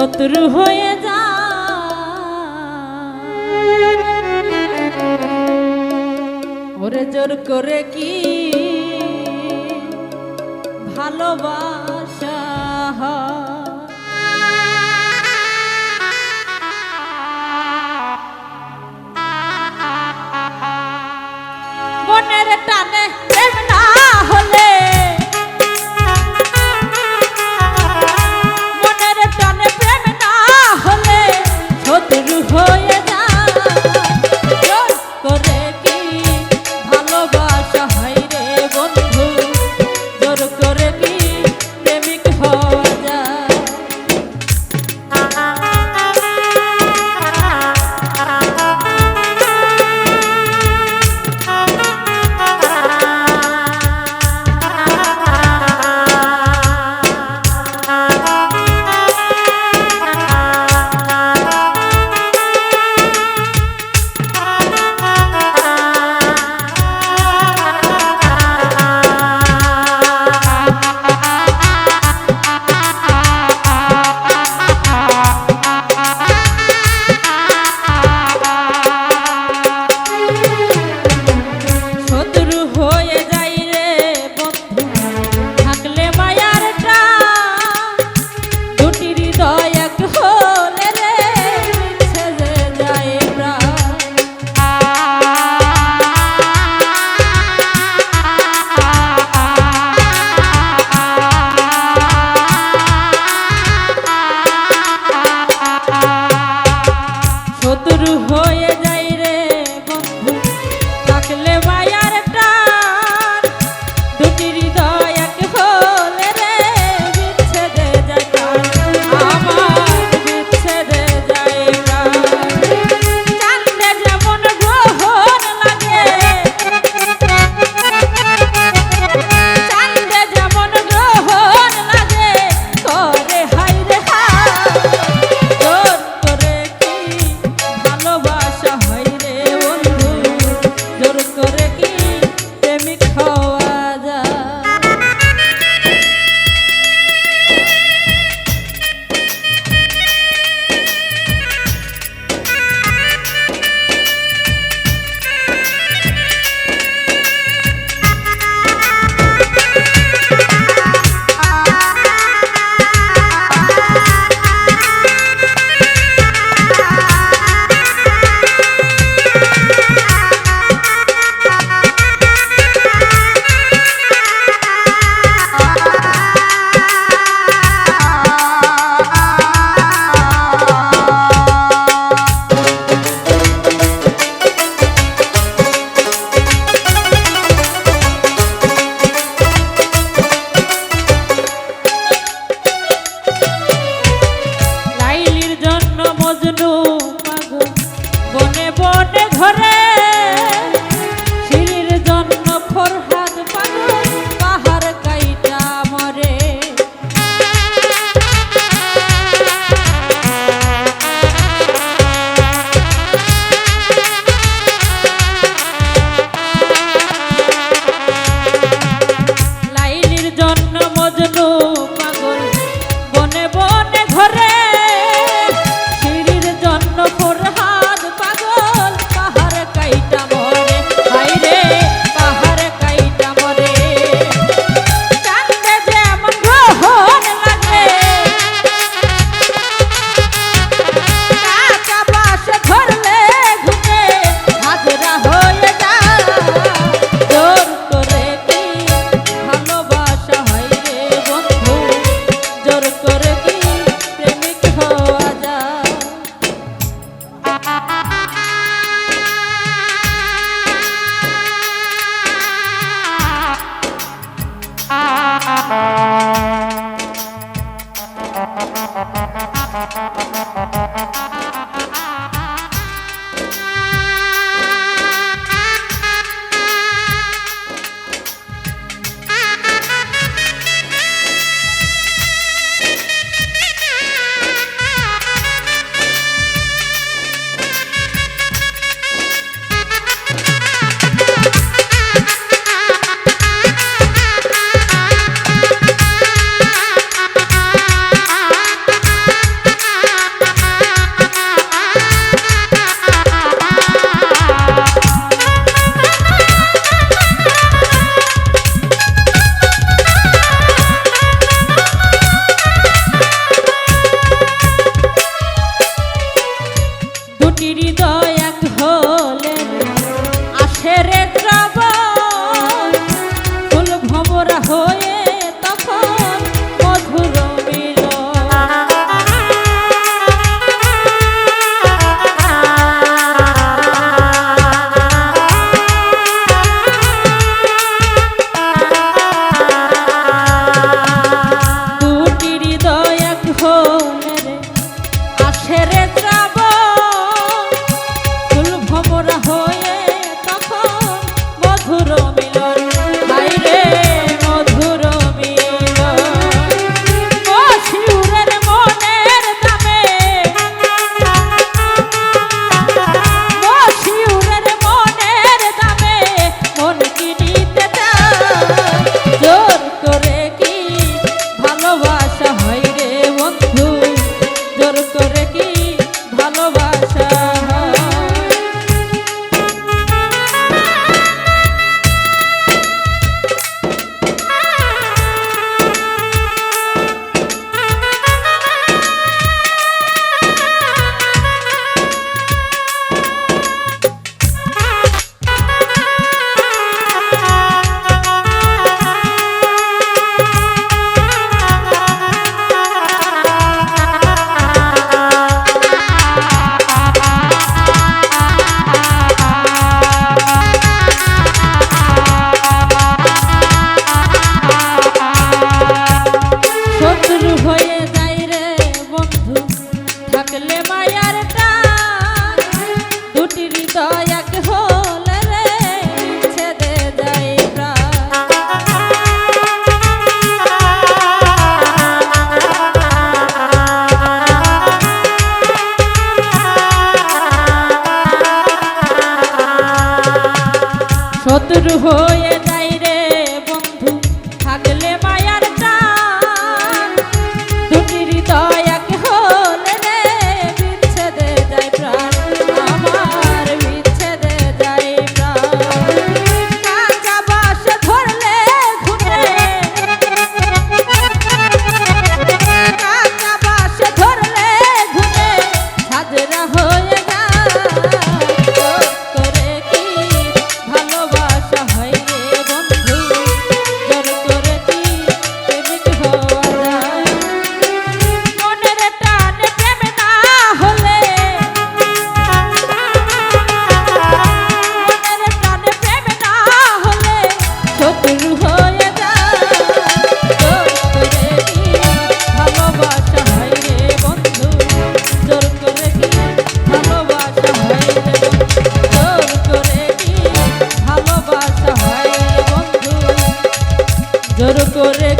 শত্রু হয়ে যা ওরে জোর করে কি ভালোবাসা মনের টানে প্রেম না হলে মনের টানে প্রেম না হলে শত্রু হয়ে যায় জোর করে কি ভালোবাসা হয় রে বন্ধু জোর করে কি প্রেমিক হওয়া যায় হয়ে যায় রে বন্ধু থাকলে মায়ার টান দুটি হৃদয় এক হলে রে বিচ্ছেদে যায় প্রাণ আমার বিচ্ছেদে যায় প্রাণ কাঁচা বাঁশ ধরলে ঘুরে কাঁচা বাঁশ ধরলে ঘুরে হাজরা হয়ে যায় করে কি ভালোবাসা হয় রে বন্ধু জোর করে কি প্রেমিক হওয়া যায় মনের টানে প্রেম না হলে মনের টানে প্রেম না হলে শত্রু হয়ে যায় জোর করে কি ভালোবাসা হয় রে বন্ধু জোর করে কি ভালোবাসা হয় রে বন্ধু জোর করে কি ভালোবাসা হয় রে বন্ধু জোর করে